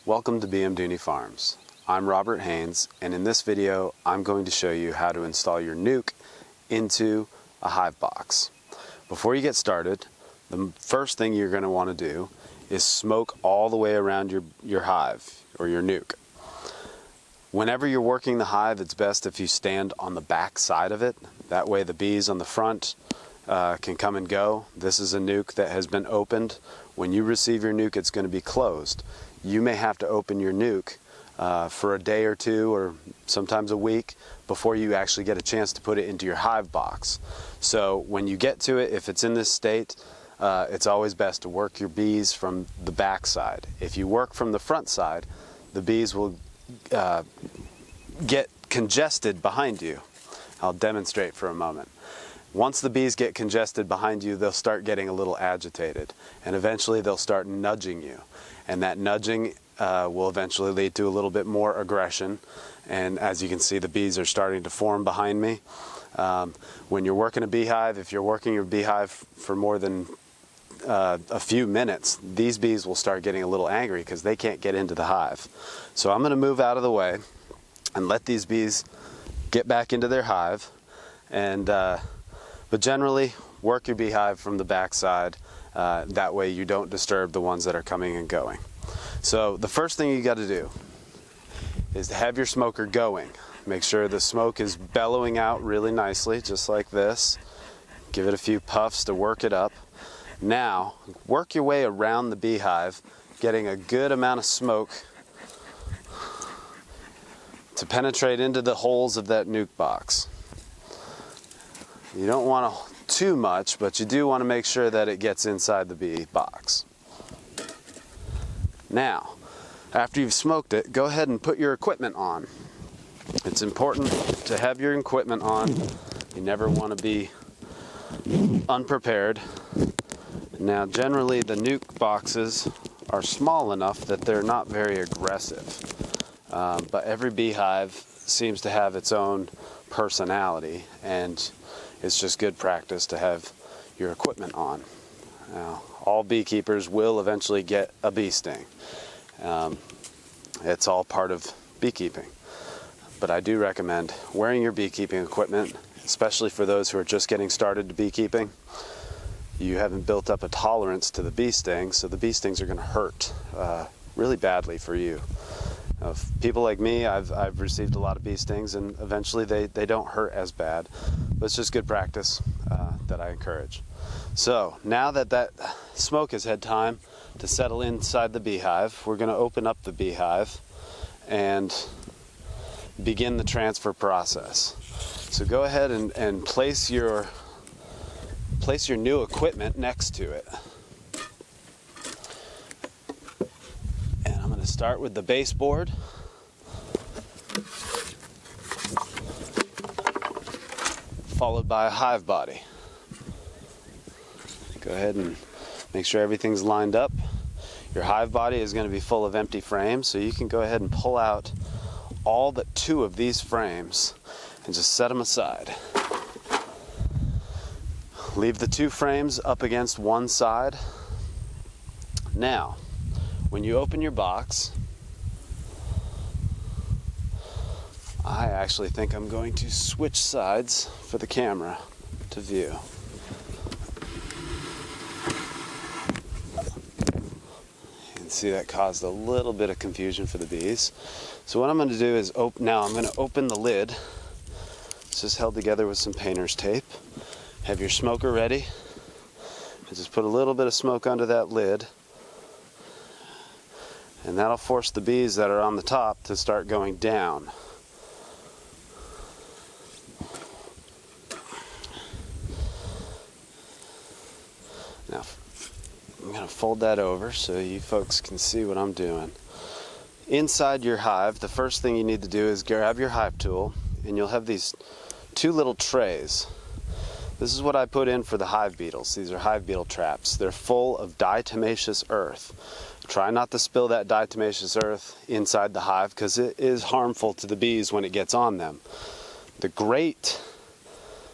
Welcome to BM Farms. I'm Robert Haynes, and in this video I'm going to show you how to install your nuc into a hive box. Before you get started, the first thing you're going to want to do is smoke all the way around your hive or your nuc. Whenever you're working the hive, it's best if you stand on the back side of it. That way the bees on the front can come and go. This is a nuc that has been opened. When you receive your nuc, it's going to be closed. You may have to open your nuc for a day or two or sometimes a week before you actually get a chance to put it into your hive box. So when you get to it, if it's in this state, it's always best to work your bees from the back side. If you work from the front side, the bees will get congested behind you. I'll demonstrate for a moment. Once the bees get congested behind you, they'll start getting a little agitated, and eventually they'll start nudging you. And that nudging will eventually lead to a little bit more aggression. And as you can see, the bees are starting to form behind me. When you're working a beehive, if you're working your beehive for more than a few minutes, these bees will start getting a little angry because they can't get into the hive. So I'm going to move out of the way and let these bees get back into their hive. And but generally, work your beehive from the back side. That way you don't disturb the ones that are coming and going. So the first thing you got to do is to have your smoker going. Make sure the smoke is bellowing out really nicely, just like this. Give it a few puffs to work it up. Now, work your way around the beehive, getting a good amount of smoke to penetrate into the holes of that nuc box. You don't want too much, but you do want to make sure that it gets inside the bee box. Now, after you've smoked it, go ahead and put your equipment on. It's important to have your equipment on. You never want to be unprepared. Now, generally the nuc boxes are small enough that they're not very aggressive. But every beehive seems to have its own personality, and it's just good practice to have your equipment on. Now, all beekeepers will eventually get a bee sting. It's all part of beekeeping. But I do recommend wearing your beekeeping equipment, especially for those who are just getting started to beekeeping. You haven't built up a tolerance to the bee stings, so the bee stings are going to hurt really badly for you. People like me, I've received a lot of bee stings, and eventually they don't hurt as bad. But it's just good practice that I encourage. So now that smoke has had time to settle inside the beehive, we're going to open up the beehive and begin the transfer process. So go ahead and place your new equipment next to it. And I'm going to start with the baseboard. Followed by a hive body. Go ahead and make sure everything's lined up. Your hive body is going to be full of empty frames, so you can go ahead and pull out all but 2 of these frames and just set them aside. Leave the 2 frames up against one side. Now, when you open your box, I actually think I'm going to switch sides for the camera to view. You can see that caused a little bit of confusion for the bees. So what I'm going to do is now I'm going to open the lid. It's just held together with some painter's tape. Have your smoker ready. And just put a little bit of smoke under that lid. And that'll force the bees that are on the top to start going down. Now, I'm going to fold that over so you folks can see what I'm doing. Inside your hive, the first thing you need to do is grab your hive tool, and you'll have these 2 little trays. This is what I put in for the hive beetles. These are hive beetle traps. They're full of diatomaceous earth. Try not to spill that diatomaceous earth inside the hive because it is harmful to the bees when it gets on them. The grate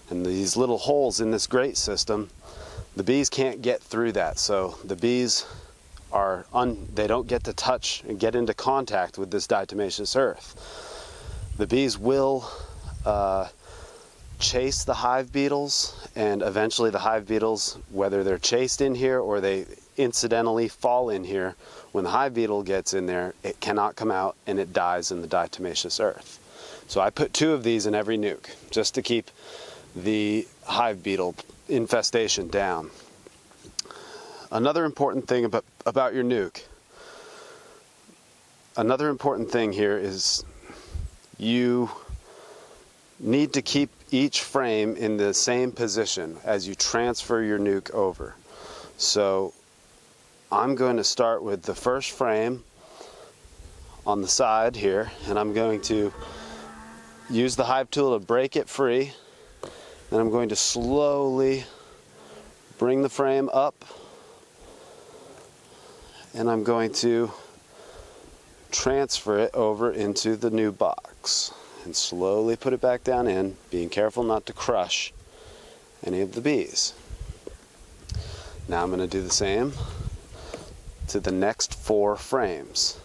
and these little holes in this grate system, the bees can't get through that, so the bees they don't get to touch and get into contact with this diatomaceous earth. The bees will chase the hive beetles, and eventually the hive beetles, whether they're chased in here or they incidentally fall in here, when the hive beetle gets in there, it cannot come out and it dies in the diatomaceous earth. So I put 2 of these in every nuc just to keep the hive beetle infestation down. Another important thing about your nuc, another important thing here is you need to keep each frame in the same position as you transfer your nuc over. So I'm going to start with the first frame on the side here, and I'm going to use the hive tool to break it free. Then I'm going to slowly bring the frame up, and I'm going to transfer it over into the new box and slowly put it back down in, being careful not to crush any of the bees. Now I'm going to do the same to the next 4 frames.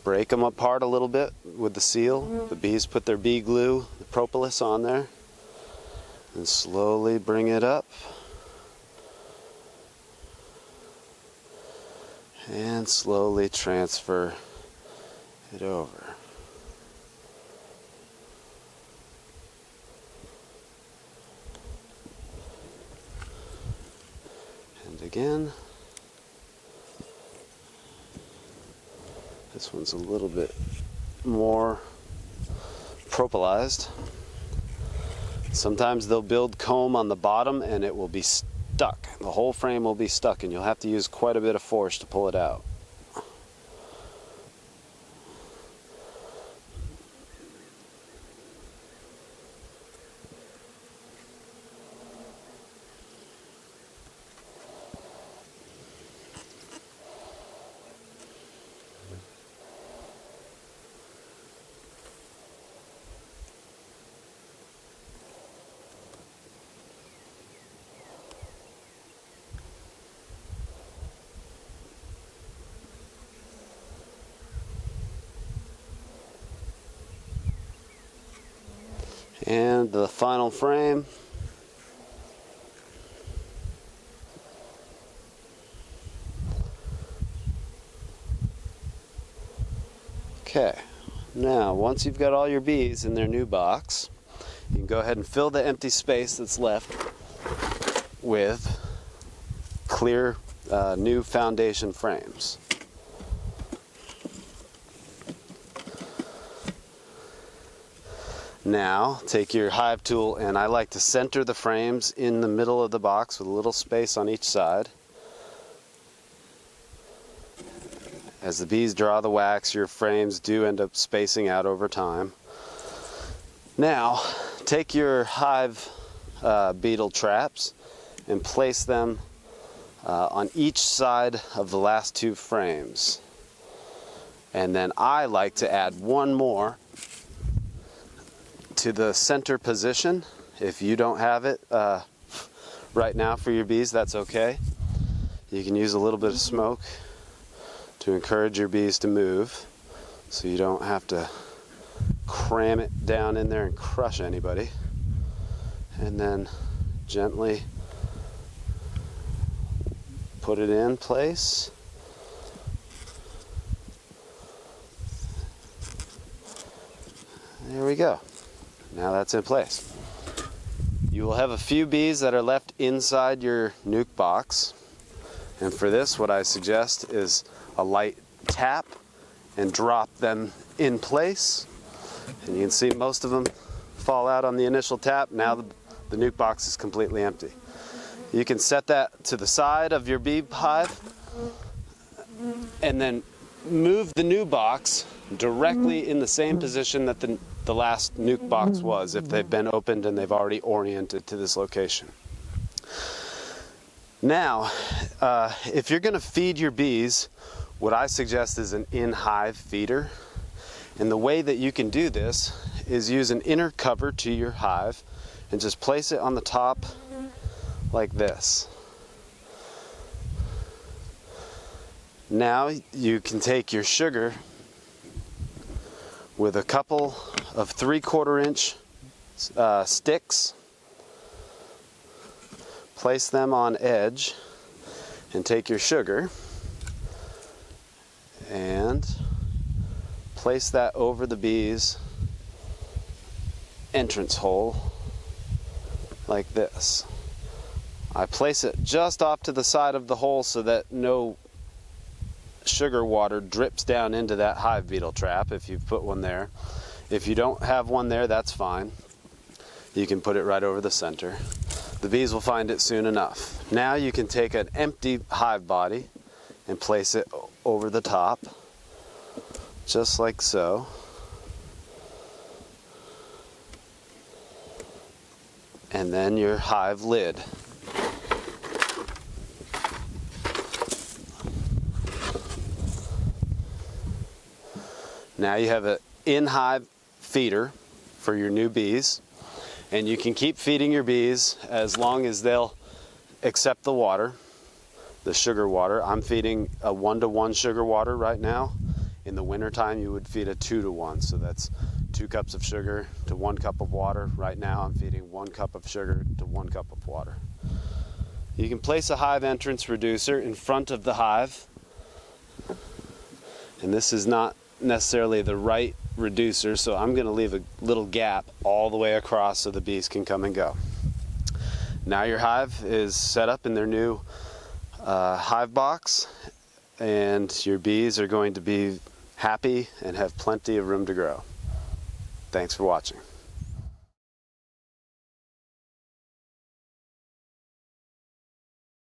Break them apart a little bit with the seal. The bees put their bee glue, the propolis, on there, and slowly bring it up and slowly transfer it over. And again, this one's a little bit more propolized. Sometimes they'll build comb on the bottom and it will be stuck. The whole frame will be stuck and you'll have to use quite a bit of force to pull it out. And the final frame. Okay, now once you've got all your bees in their new box, you can go ahead and fill the empty space that's left with clear new foundation frames. Now take your hive tool, and I like to center the frames in the middle of the box with a little space on each side. As the bees draw the wax, your frames do end up spacing out over time. Now take your hive beetle traps and place them on each side of the last 2 frames. And then I like to add one more to the center position. If you don't have it right now for your bees, that's okay. You can use a little bit of smoke to encourage your bees to move so you don't have to cram it down in there and crush anybody. And then gently put it in place. There we go. Now that's in place. You will have a few bees that are left inside your nuc box. And for this, what I suggest is a light tap and drop them in place. And you can see most of them fall out on the initial tap. Now the nuc box is completely empty. You can set that to the side of your bee hive and then move the new box directly in the same position that the last nuc box was, if they've been opened and they've already oriented to this location. Now, if you're going to feed your bees, what I suggest is an in-hive feeder. And the way that you can do this is use an inner cover to your hive and just place it on the top like this. Now you can take your sugar with a couple of 3/4 inch sticks, place them on edge, and take your sugar and place that over the bee's entrance hole like this. I place it just off to the side of the hole so that no sugar water drips down into that hive beetle trap if you've put one there. If you don't have one there, that's fine. You can put it right over the center. The bees will find it soon enough. Now you can take an empty hive body and place it over the top, just like so. And then your hive lid. Now you have an in-hive feeder for your new bees, and you can keep feeding your bees as long as they'll accept the water, the sugar water. I'm feeding a 1-to-1 sugar water right now. In the wintertime you would feed a 2-to-1, so that's 2 cups of sugar to 1 cup of water. Right now I'm feeding 1 cup of sugar to 1 cup of water. You can place a hive entrance reducer in front of the hive, and this is not necessarily the right reducer, so I'm going to leave a little gap all the way across so the bees can come and go. Now your hive is set up in their new hive box, and your bees are going to be happy and have plenty of room to grow. Thanks for watching.